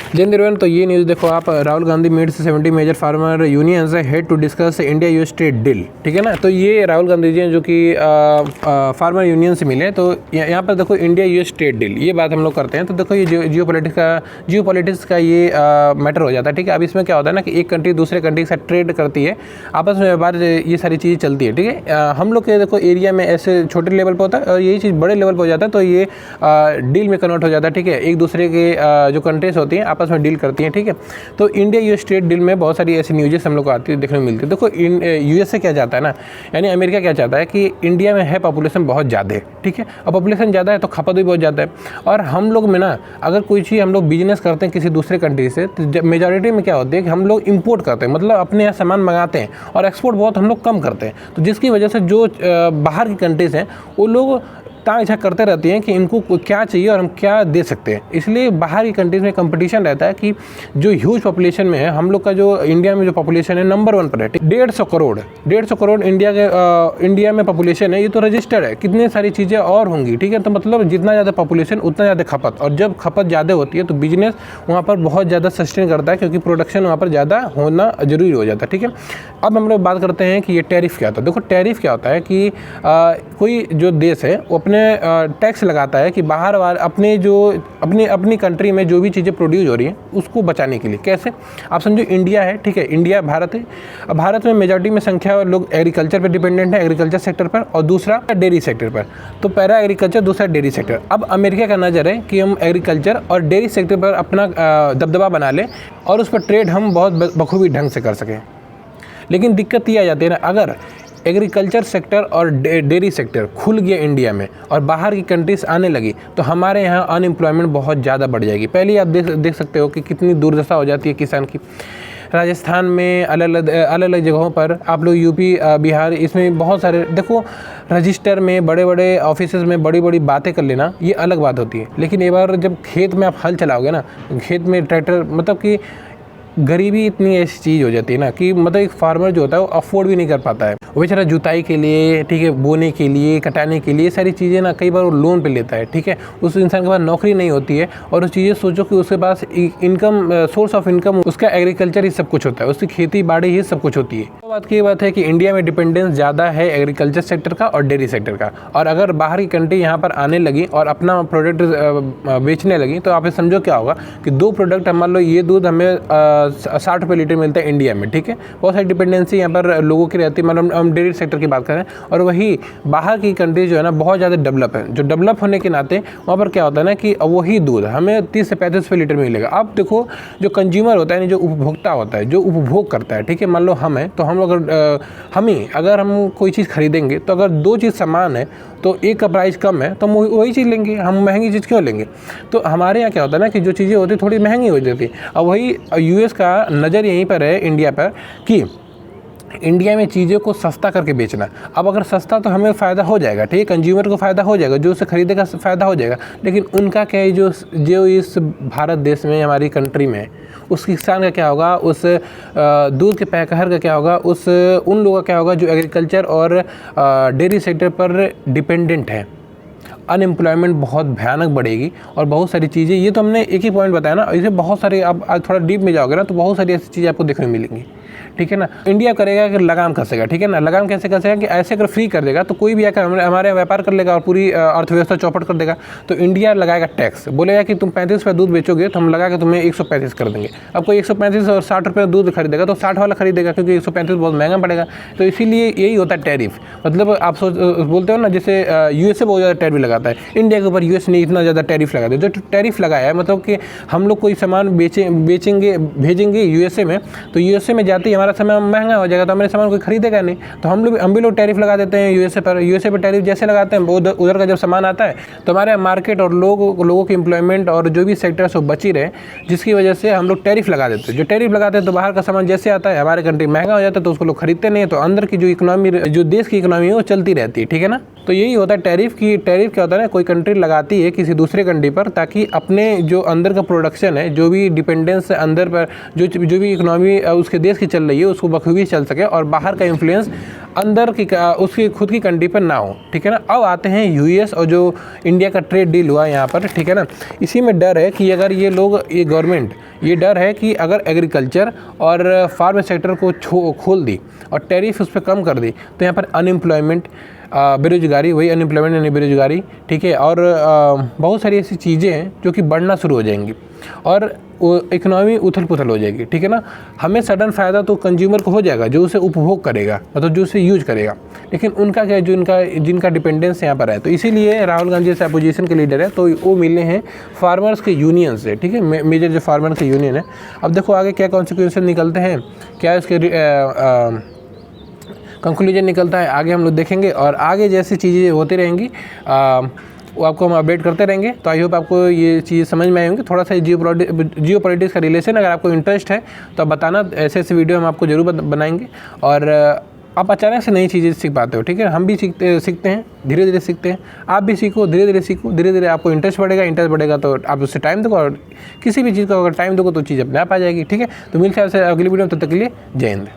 जय निर्वन। तो ये न्यूज़ देखो आप, Rahul Gandhi meets 70 major farmer unions head to discuss India US trade deal. ठीक है ना। तो ये राहुल गांधी जी हैं जो कि फार्मर यूनियन से मिले। तो यहाँ पर देखो इंडिया यूएस ट्रेड डील, ये बात हम लोग करते हैं। तो देखो ये जियो पॉलिटिक्स का ये मैटर हो जाता है। ठीक है। अब इसमें क्या होता है ना कि एक कंट्री दूसरे कंट्री के साथ ट्रेड करती है, आपस में व्यापार, ये सारी चीज़ें चलती है। ठीक है। हम लोग के देखो एरिया में ऐसे छोटे लेवल पर होता है और यही चीज़ बड़े लेवल पर हो जाता है, तो ये डील में कन्वर्ट हो जाता है। ठीक है। एक दूसरे के जो कंट्रीज होती हैं आपस में डील करती हैं। ठीक है। तो इंडिया यूएस ट्रेड डील में बहुत सारी ऐसी न्यूज़ेस हम लोग को आती है, देखने को मिलती है। देखो यूएस से क्या चाहता है ना, यानी अमेरिका क्या चाहता है कि इंडिया में है पॉपुलेशन बहुत ज़्यादा है। ठीक है। और पॉपुलेशन ज़्यादा है तो खपत भी बहुत ज़्यादा है। और हम लोग में ना अगर कोई चीज़ हम लोग बिजनेस करते हैं किसी दूसरे कंट्री से, तो मेजॉरिटी में क्या होती है कि हम लोग इंपोर्ट करते हैं, मतलब अपने यहाँ सामान मंगाते हैं, और एक्सपोर्ट बहुत हम लोग कम करते हैं। तो जिसकी वजह से जो बाहर की कंट्रीज़ हैं वो लोग ताक झाक करते रहती हैं कि इनको क्या चाहिए और हम क्या दे सकते हैं। इसलिए बाहर की कंट्रीज़ में कंपटीशन रहता है कि जो ह्यूज पॉपुलेशन में है, हम लोग का जो इंडिया में जो पॉपुलेशन है नंबर 1 पर है। 150 करोड़ इंडिया में पॉपुलेशन है, ये तो रजिस्टर्ड है। कितनी सारी चीज़ें और होंगी। ठीक है। तो मतलब जितना ज़्यादा पॉपुलेशन उतना ज़्यादा खपत, और जब खपत ज़्यादा होती है तो बिजनेस वहाँ पर बहुत ज़्यादा सस्टेन करता है, क्योंकि प्रोडक्शन वहाँ पर ज़्यादा होना जरूरी हो जाता है। ठीक है। अब हम लोग बात करते हैं कि ये टैरिफ क्या होता है। देखो टैरिफ क्या होता है कि कोई जो देश है वो अपने टैक्स लगाता है कि बाहर वाले अपनी कंट्री में जो भी चीज़ें प्रोड्यूस हो रही हैं उसको बचाने के लिए। कैसे? आप समझो इंडिया है। ठीक है। इंडिया भारत है। अब भारत में मेजॉरिटी में संख्या लोग एग्रीकल्चर पर डिपेंडेंट है, एग्रीकल्चर सेक्टर पर, और दूसरा डेयरी सेक्टर पर। तो पहला एग्रीकल्चर, दूसरा डेयरी सेक्टर। अब अमेरिका का नज़र है कि हम एग्रीकल्चर और डेयरी सेक्टर पर अपना दबदबा बना लें और उस पर ट्रेड हम बहुत बखूबी ढंग से कर सकें। लेकिन दिक्कत ये आ जाती है ना, अगर एग्रीकल्चर सेक्टर और डेयरी सेक्टर खुल गया इंडिया में और बाहर की कंट्रीज आने लगी, तो हमारे यहाँ अनएम्प्लॉयमेंट बहुत ज़्यादा बढ़ जाएगी। पहले आप देख सकते हो कि कितनी दुर्दशा हो जाती है किसान की। राजस्थान में अलग अलग जगहों पर, आप लोग यूपी बिहार, इसमें बहुत सारे देखो, रजिस्टर में बड़े बड़े ऑफिसेज में बड़ी बड़ी बातें कर लेना ये अलग बात होती है। लेकिन एक बार जब खेत में आप हल चलाओगे ना, खेत में ट्रैक्टर, मतलब कि गरीबी इतनी ऐसी चीज़ हो जाती है ना कि मतलब एक फार्मर जो होता है वो अफोर्ड भी नहीं कर पाता है। वो बेचारा जुताई के लिए, ठीक है, बोने के लिए, कटाने के लिए, सारी चीज़ें ना कई बार वो लोन पे लेता है। ठीक है। उस इंसान के पास नौकरी नहीं होती है, और उस चीज़ें सोचो कि उसके पास इनकम, सोर्स ऑफ इनकम उसका एग्रीकल्चर ही सब कुछ होता है, उसकी खेती बाड़ी ही सब कुछ होती है। तो बात की बात है कि इंडिया में डिपेंडेंस ज़्यादा है एग्रीकल्चर सेक्टर का और डेयरी सेक्टर का, और अगर बाहर की कंट्री यहाँ पर आने लगी और अपना प्रोडक्ट बेचने लगी, तो आप समझो क्या होगा कि दो प्रोडक्ट, मान लो ये दूध हमें 60 रुपये लीटर मिलता है इंडिया में। ठीक है। बहुत सारी डिपेंडेंसी यहाँ पर लोगों की रहती है, मतलब हम डेयरी सेक्टर की बात करें। और वही बाहर की कंट्रीज जो है ना बहुत ज़्यादा डेवलप है, जो डेवलप होने के नाते वहाँ पर क्या होता है ना कि वही दूध हमें 30 से 35 रुपये लीटर मिलेगा। अब देखो जो कंज्यूमर होता है, जो उपभोक्ता होता है, जो उपभोग करता है, ठीक है, मान लो हम हैं, तो हम लोग अगर हम कोई चीज़ खरीदेंगे, तो अगर दो चीज़ समान है तो एक का प्राइस कम है तो हम वही चीज़ लेंगे, हम महंगी चीज़ क्यों लेंगे? तो हमारे यहाँ क्या होता है ना कि जो चीज़ें होती है थोड़ी महंगी हो जाती है। अब वही यूएस का नज़र यहीं पर है इंडिया पर कि इंडिया में चीज़ों को सस्ता करके बेचना। अब अगर सस्ता तो हमें फ़ायदा हो जाएगा, ठीक है, कंज्यूमर को फ़ायदा हो जाएगा, जो उसे खरीदेगा फ़ायदा हो जाएगा। लेकिन उनका क्या है, जो इस भारत देश में, हमारी कंट्री में, उस किसान का क्या होगा, उस दूध के पैकहर का क्या होगा, उन लोगों का क्या होगा जो एग्रीकल्चर और डेयरी सेक्टर पर डिपेंडेंट है। अनएम्प्लॉयमेंट बहुत भयानक बढ़ेगी और बहुत सारी चीज़ें, ये तो हमने एक ही पॉइंट बताया ना, इसे बहुत सारे, आप आज थोड़ा डीप में जाओगे ना तो बहुत सारी ऐसी चीज़ें आपको देखने को मिलेंगी। ठीक है ना। इंडिया करेगा कि लगाम कसेगा। ठीक है ना। लगाम कैसे कसेगा कि ऐसे अगर फ्री कर देगा तो कोई भी आकर हमारे व्यापार कर लेगा और पूरी अर्थव्यवस्था चौपट कर देगा। तो इंडिया लगाएगा टैक्स, बोलेगा कि तुम 35 रुपये दूध बेचोगे तो हम लगा के तुम्हें 135 कर देंगे। अब कोई 135 और 60 रुपये दूध खरीदेगा तो 60 वाला खरीदेगा, क्योंकि 135 बहुत महंगा पड़ेगा। तो इसीलिए यही होता है टैरिफ। मतलब आप बोलते हो ना, जैसे यूएसए बहुत ज़्यादा टैरिफ लगाता है, इंडिया के ऊपर यूएस ने इतना ज़्यादा टैरिफ लगा दिया। जो टैरिफ लगाया है मतलब कि हम लोग कोई सामान भेजेंगे यूएसए में, तो यूएसए में जाते ही हमारा सामान महंगा हो जाएगा, तो हमारे सामान कोई खरीदेगा नहीं। तो हम भी लोग टैरिफ लगा देते हैं यूएसए पर टैरिफ जैसे लगाते हैं, उधर का जब सामान आता है तो हमारे मार्केट और लोगों की एम्प्लॉयमेंट और जो भी सेक्टर है सब बची रहे, जिसकी वजह से हम लोग टैरिफ लगा देते हैं। जो टैरिफ लगाते हैं तो बाहर का सामान जैसे आता है हमारे कंट्री महंगा हो जाता है, तो उसको लोग खरीदते नहीं है, तो अंदर की जो इकोनॉमी, जो देश की इकोनॉमी है वो चलती रहती है। ठीक है ना। तो यही होता है टैरिफ क्या होता है ना, कोई कंट्री लगाती है किसी दूसरे कंट्री पर, ताकि अपने जो अंदर का प्रोडक्शन है, जो भी डिपेंडेंस है अंदर पर, जो भी इकोनॉमी उसके देश की चल रही है उसको बखूबी चल सके और बाहर का इन्फ्लुएंस अंदर की उसकी खुद की कंट्री पर ना हो, ठीक है ना। अब आते हैं यूएस और जो इंडिया का ट्रेड डील हुआ यहाँ पर, ठीक है ना। इसी में डर है कि अगर ये लोग, ये गवर्नमेंट, ये डर है कि अगर एग्रीकल्चर और फार्म सेक्टर को खोल दी और टैरिफ उस पर कम कर दी तो यहाँ पर अनएम्प्लॉयमेंट, बेरोजगारी, वही अनएम्प्लॉयमेंट यानी बेरोजगारी, ठीक है, और बहुत सारी ऐसी चीज़ें हैं जो कि बढ़ना शुरू हो जाएंगी और इकोनॉमी उथल पुथल हो जाएगी, ठीक है ना। हमें सडन फ़ायदा तो कंज्यूमर को हो जाएगा जो उसे उपभोग करेगा, मतलब जो उसे यूज करेगा, लेकिन उनका क्या है, जो जिनका डिपेंडेंस यहाँ पर है। तो इसीलिए राहुल गांधी जैसे अपोजिशन के लीडर है तो वो मिले हैं फार्मर्स के यूनियन से, ठीक है, मेजर जो फार्मर के यूनियन है। अब देखो आगे क्या कॉन्सिक्वेंसेस निकलते हैं, क्या इसके कंक्लूजन निकलता है, आगे हम लोग देखेंगे और आगे जैसी चीज़ें होती रहेंगी वो आपको हम अपडेट करते रहेंगे। तो आई होप आपको ये चीज़ समझ में आई होंगी। थोड़ा सा जियो पॉलिटिक्स का रिलेशन अगर आपको इंटरेस्ट है तो आप बताना, ऐसे ऐसे वीडियो हम आपको जरूर बनाएंगे। और आप अचानक से नई चीज़ें सीख पाते हो, ठीक है, हम भी सीखते हैं, धीरे धीरे सीखते हैं, आप भी सीखो, धीरे धीरे सीखो, धीरे धीरे आपको इंटरेस्ट बढ़ेगा तो आप उससे टाइम दो और किसी भी चीज़ का अगर टाइम दोगे तो चीज़ अपने आप आ जाएगी, ठीक है। तो मिलते हैं आपसे अगली वीडियो में, तब तक के लिए जय हिंद।